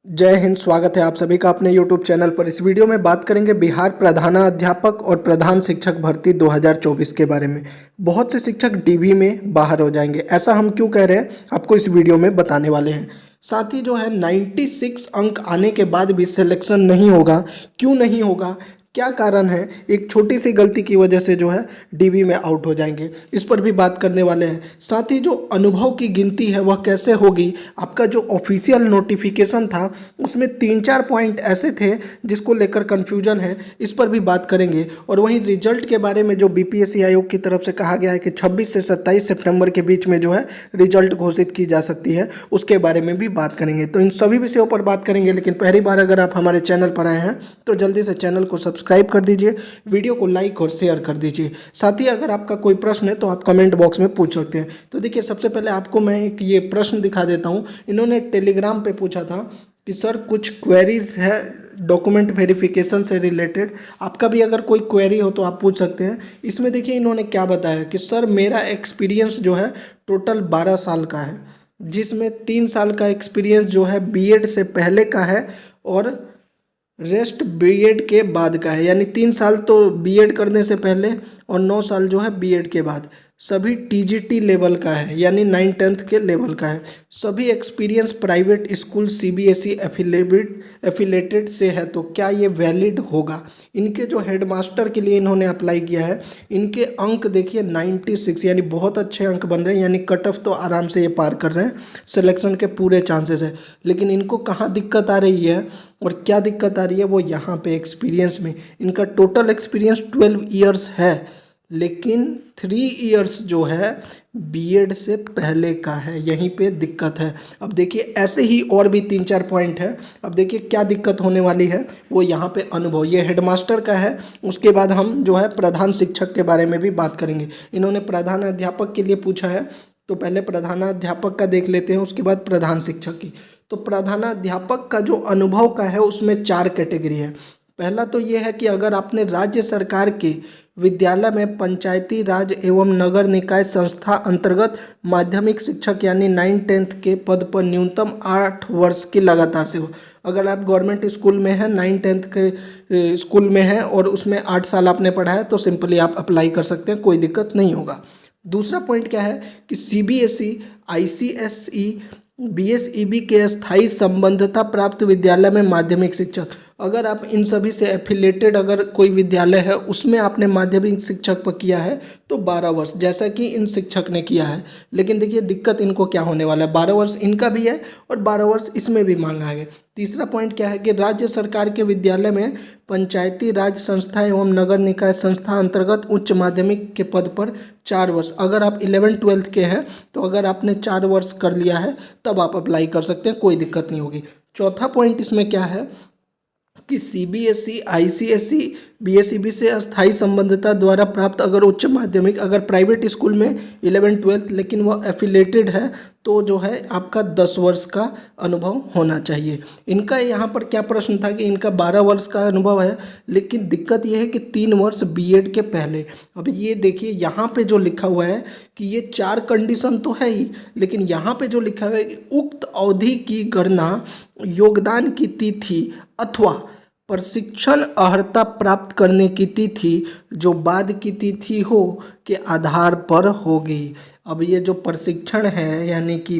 जय हिंद। स्वागत है आप सभी का अपने YouTube चैनल पर। इस वीडियो में बात करेंगे बिहार प्रधानाध्यापक और प्रधान शिक्षक भर्ती 2024 के बारे में। बहुत से शिक्षक डीबी में बाहर हो जाएंगे, ऐसा हम क्यों कह रहे हैं आपको इस वीडियो में बताने वाले हैं। साथ ही जो है 96 अंक आने के बाद भी सिलेक्शन नहीं होगा। क्यों नहीं होगा, क्या कारण है, एक छोटी सी गलती की वजह से जो है डीबी में आउट हो जाएंगे, इस पर भी बात करने वाले हैं। साथ ही जो अनुभव की गिनती है वह कैसे होगी, आपका जो ऑफिशियल नोटिफिकेशन था उसमें 3-4 पॉइंट ऐसे थे जिसको लेकर कन्फ्यूजन है, इस पर भी बात करेंगे। और वहीं रिजल्ट के बारे में जो बीपीएससी आयोग की तरफ से कहा गया है कि 26 से 27 सितंबर के बीच में जो है रिजल्ट घोषित की जा सकती है, उसके बारे में भी बात करेंगे। तो इन सभी विषयों पर बात करेंगे, लेकिन पहली बार अगर आप हमारे चैनल पर आए हैं तो जल्दी से चैनल को सब्सक्राइब कर दीजिए, वीडियो को लाइक और शेयर कर दीजिए। साथ ही अगर आपका कोई प्रश्न है तो आप कमेंट बॉक्स में पूछ सकते हैं। तो देखिए, सबसे पहले आपको मैं एक ये प्रश्न दिखा देता हूँ। इन्होंने टेलीग्राम पे पूछा था कि सर कुछ क्वेरीज है डॉक्यूमेंट वेरिफिकेशन से रिलेटेड, आपका भी अगर कोई क्वेरी हो तो आप पूछ सकते हैं। इसमें देखिए इन्होंने क्या बताया कि सर मेरा एक्सपीरियंस जो है टोटल 12 साल का है, जिसमें 3 साल का एक्सपीरियंस जो है बीएड से पहले का है और रेस्ट बीएड के बाद का है। यानी 3 साल तो बीएड करने से पहले और 9 साल जो है बीएड के बाद। सभी टीजीटी लेवल का है, यानी 9th के लेवल का है। सभी experience private school CBSE affiliated से है। तो क्या ये वैलिड होगा? इनके जो हेडमास्टर के लिए इन्होंने अप्लाई किया है, इनके अंक देखिए 96, यानी बहुत अच्छे अंक बन रहे हैं, यानी कट ऑफ तो आराम से ये पार कर रहे हैं, सिलेक्शन के पूरे चांसेस है। लेकिन इनको कहाँ दिक्कत आ रही है और क्या दिक्कत आ रही है, वो यहाँ पे एक्सपीरियंस में। इनका टोटल एक्सपीरियंस 12 ईयर्स है, लेकिन 3 ईयर्स जो है बीएड से पहले का है, यहीं पे दिक्कत है। अब देखिए ऐसे ही और भी 3-4 पॉइंट है। अब देखिए क्या दिक्कत होने वाली है, वो यहाँ पे अनुभव, ये हेडमास्टर का है। उसके बाद हम जो है प्रधान शिक्षक के बारे में भी बात करेंगे। इन्होंने प्रधान अध्यापक के लिए पूछा है, तो पहले प्रधानाध्यापक का देख लेते हैं, उसके बाद प्रधान शिक्षक की। तो प्रधानाध्यापक का जो अनुभव का है उसमें 4 कैटेगरी है। पहला तो ये है कि अगर आपने राज्य सरकार के विद्यालय में पंचायती राज एवं नगर निकाय संस्था अंतर्गत माध्यमिक शिक्षक यानी 9th के पद पर न्यूनतम 8 वर्ष की लगातार से हो। अगर आप गवर्नमेंट स्कूल में हैं, 9th के स्कूल में हैं और उसमें 8 साल आपने पढ़ा है, तो सिंपली आप अप्लाई कर सकते हैं, कोई दिक्कत नहीं होगा। दूसरा पॉइंट क्या है कि सीबीएसई, आईसीएसई, बीएसईबी के स्थायी संबद्धता प्राप्त विद्यालय में माध्यमिक शिक्षक, अगर आप इन सभी से एफिलेटेड अगर कोई विद्यालय है उसमें आपने माध्यमिक शिक्षक पर किया है तो 12 वर्ष, जैसा कि इन शिक्षक ने किया है। लेकिन देखिए दिक्कत इनको क्या होने वाला है, 12 वर्ष इनका भी है और 12 वर्ष इसमें भी मांगा है। तीसरा पॉइंट क्या है कि राज्य सरकार के विद्यालय में पंचायती राज संस्था एवं नगर निकाय संस्था अंतर्गत उच्च माध्यमिक के पद पर 4 वर्ष, अगर आप 11th-12th के हैं तो अगर आपने 4 वर्ष कर लिया है तब आप अप्लाई कर सकते हैं, कोई दिक्कत नहीं होगी। चौथा पॉइंट इसमें क्या है कि सीबीएसई, आईसीएसई, बीएसईबी से अस्थायी संबद्धता द्वारा प्राप्त अगर उच्च माध्यमिक, अगर प्राइवेट स्कूल में 11th-12th लेकिन वह एफिलेटेड है तो जो है आपका 10 वर्ष का अनुभव होना चाहिए। इनका यहाँ पर क्या प्रश्न था कि इनका 12 वर्ष का अनुभव है, लेकिन दिक्कत यह है कि 3 वर्ष बीएड के पहले। अब ये देखिए यहाँ पे जो लिखा हुआ है कि ये 4 कंडीशन तो है ही, लेकिन यहाँ पे जो लिखा हुआ है कि उक्त अवधि की गणना योगदान की तिथि अथवा प्रशिक्षण अर्हता प्राप्त करने की तिथि जो बाद की तिथि हो के आधार पर होगी। अब ये जो प्रशिक्षण है यानी कि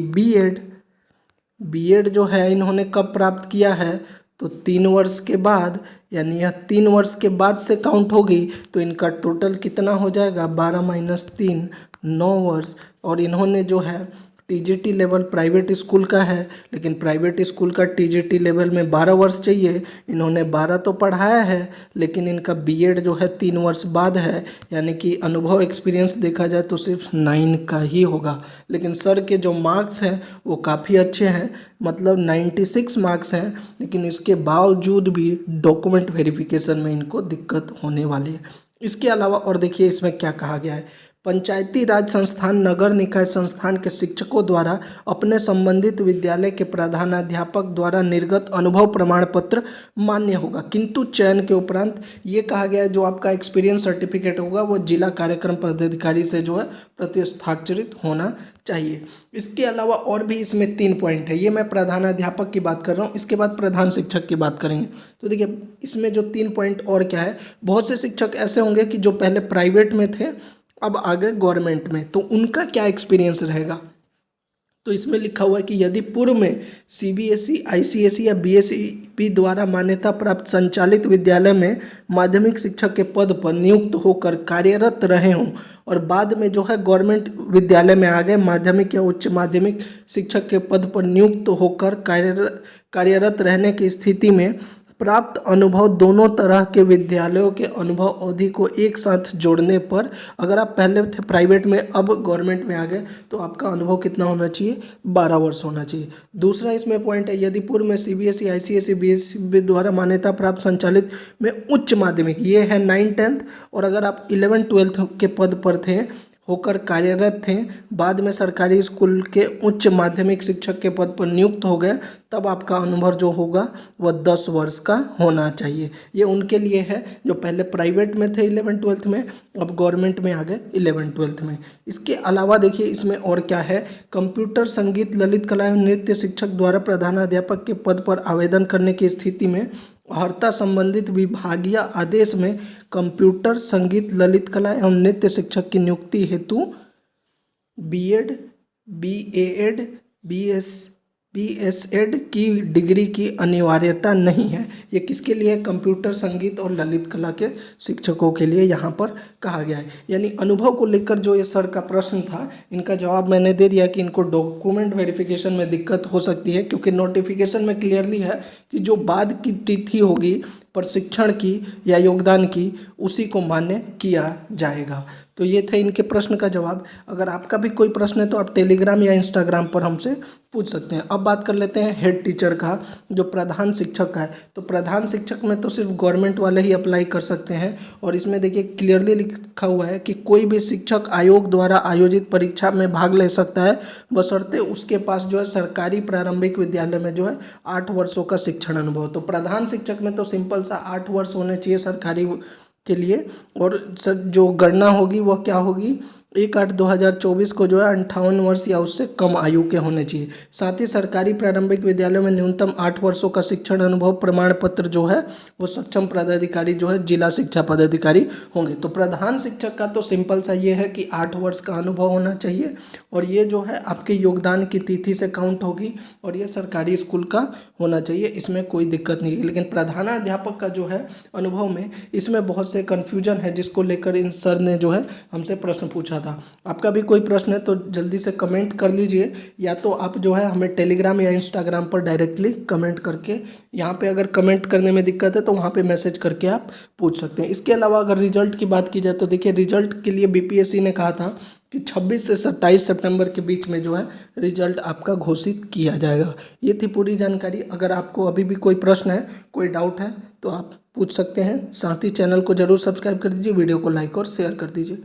बीएड जो है इन्होंने कब प्राप्त किया है, तो 3 वर्ष के बाद, यानी यह 3 वर्ष के बाद से काउंट होगी। तो इनका टोटल कितना हो जाएगा, 12 - 3, 9 वर्ष। और इन्होंने जो है टीजीटी लेवल प्राइवेट स्कूल का है, लेकिन प्राइवेट स्कूल का टीजीटी लेवल में 12 वर्ष चाहिए। इन्होंने 12 तो पढ़ाया है, लेकिन इनका बीएड जो है 3 वर्ष बाद है, यानी कि अनुभव एक्सपीरियंस देखा जाए तो सिर्फ 9 का ही होगा। लेकिन सर के जो मार्क्स हैं वो काफ़ी अच्छे हैं, मतलब 96 मार्क्स हैं, लेकिन इसके बावजूद भी डॉक्यूमेंट वेरिफिकेशन में इनको दिक्कत होने वाली है। इसके अलावा और देखिए इसमें क्या कहा गया है, पंचायती राज संस्थान नगर निकाय संस्थान के शिक्षकों द्वारा अपने संबंधित विद्यालय के प्रधानाध्यापक द्वारा निर्गत अनुभव प्रमाण पत्र मान्य होगा, किंतु चयन के उपरांत ये कहा गया है जो आपका एक्सपीरियंस सर्टिफिकेट होगा वो जिला कार्यक्रम पदाधिकारी से जो है प्रतिस्थापित होना चाहिए। इसके अलावा और भी इसमें 3 पॉइंट है, ये मैं प्रधानाध्यापक की बात कर रहा हूँ, इसके बाद प्रधान शिक्षक की बात करेंगे। तो देखिए इसमें जो 3 पॉइंट और क्या है, बहुत से शिक्षक ऐसे होंगे कि जो पहले प्राइवेट में थे अब आ गए गवर्नमेंट में, तो उनका क्या एक्सपीरियंस रहेगा। तो इसमें लिखा हुआ है कि यदि पूर्व में सीबीएसई, आईसीएसई या बीएसई द्वारा मान्यता प्राप्त संचालित विद्यालय में माध्यमिक शिक्षक के पद पर नियुक्त होकर कार्यरत रहे हों और बाद में जो है गवर्नमेंट विद्यालय में आ गए, माध्यमिक या उच्च माध्यमिक शिक्षक के पद पर नियुक्त होकर कार्यरत रहने की स्थिति में प्राप्त अनुभव दोनों तरह के विद्यालयों के अनुभव अवधि को एक साथ जोड़ने पर, अगर आप पहले थे प्राइवेट में अब गवर्नमेंट में आ गए, तो आपका अनुभव कितना होना चाहिए, 12 वर्ष होना चाहिए। दूसरा इसमें पॉइंट है, यदि पूर्व में सीबीएसई, आईसीएसई, बीएसई द्वारा मान्यता प्राप्त संचालित में उच्च माध्यमिक, ये है 9th-10th, और अगर आप 11th-12th के पद पर थे होकर कार्यरत थे, बाद में सरकारी स्कूल के उच्च माध्यमिक शिक्षक के पद पर नियुक्त हो गए, तब आपका अनुभव जो होगा वह 10 वर्ष का होना चाहिए। ये उनके लिए है जो पहले प्राइवेट में थे 11th-12th में, अब गवर्नमेंट में आ गए 11th-12th में। इसके अलावा देखिए इसमें और क्या है, कंप्यूटर, संगीत, ललित कला एवं नृत्य शिक्षक द्वारा प्रधानाध्यापक के पद पर आवेदन करने की स्थिति में अर्हता संबंधित विभागीय आदेश में कंप्यूटर, संगीत, ललित कला एवं नृत्य शिक्षक की नियुक्ति हेतु बीएड, बीएड, बीएसएड की डिग्री की अनिवार्यता नहीं है। ये किसके लिए, कंप्यूटर, संगीत और ललित कला के शिक्षकों के लिए यहाँ पर कहा गया है। यानी अनुभव को लेकर जो ये सर का प्रश्न था, इनका जवाब मैंने दे दिया कि इनको डॉक्यूमेंट वेरिफिकेशन में दिक्कत हो सकती है, क्योंकि नोटिफिकेशन में क्लियरली है कि जो बाद की तिथि होगी प्रशिक्षण की या योगदान की, उसी को मान्य किया जाएगा। तो ये थे इनके प्रश्न का जवाब। अगर आपका भी कोई प्रश्न है तो आप टेलीग्राम या इंस्टाग्राम पर हमसे पूछ सकते हैं। अब बात कर लेते हैं हेड टीचर का, जो प्रधान शिक्षक का है। तो प्रधान शिक्षक में तो सिर्फ गवर्नमेंट वाले ही अप्लाई कर सकते हैं, और इसमें देखिए क्लियरली लिखा हुआ है कि कोई भी शिक्षक आयोग द्वारा आयोजित परीक्षा में भाग ले सकता है, बशर्ते उसके पास जो है सरकारी प्रारंभिक विद्यालय में जो है 8 वर्षों का शिक्षण अनुभव। तो प्रधान शिक्षक में तो सिंपल सा 8 वर्ष होने चाहिए सरकारी के लिए, और सर जो गणना होगी वह क्या होगी, 1/8/2024 को जो है 58 वर्ष या उससे कम आयु के होने चाहिए। साथ ही सरकारी प्रारंभिक विद्यालयों में न्यूनतम 8 वर्षों का शिक्षण अनुभव प्रमाण पत्र जो है वो सक्षम पदाधिकारी जो है जिला शिक्षा पदाधिकारी होंगे। तो प्रधान शिक्षक का तो सिंपल सा ये है कि 8 वर्ष का अनुभव होना चाहिए, और ये जो है आपके योगदान की तिथि से काउंट होगी, और ये सरकारी स्कूल का होना चाहिए, इसमें कोई दिक्कत नहीं है। लेकिन प्रधानाध्यापक का जो है अनुभव में, इसमें बहुत से कन्फ्यूजन है, जिसको लेकर इन सर ने जो है हमसे प्रश्न पूछा था। आपका भी कोई प्रश्न है तो जल्दी से कमेंट कर लीजिए, या तो आप जो है हमें टेलीग्राम या इंस्टाग्राम पर डायरेक्टली कमेंट करके, यहाँ पे अगर कमेंट करने में दिक्कत है तो वहाँ पे मैसेज करके आप पूछ सकते हैं। इसके अलावा अगर रिजल्ट की बात की जाए तो देखिए रिजल्ट के लिए बीपीएससी ने कहा था कि 26 से 27 सितंबर के बीच में जो है रिजल्ट आपका घोषित किया जाएगा। ये थी पूरी जानकारी। अगर आपको अभी भी कोई प्रश्न है, कोई डाउट है तो आप पूछ सकते हैं। साथ ही चैनल को जरूर सब्सक्राइब कर दीजिए, वीडियो को लाइक और शेयर कर दीजिए।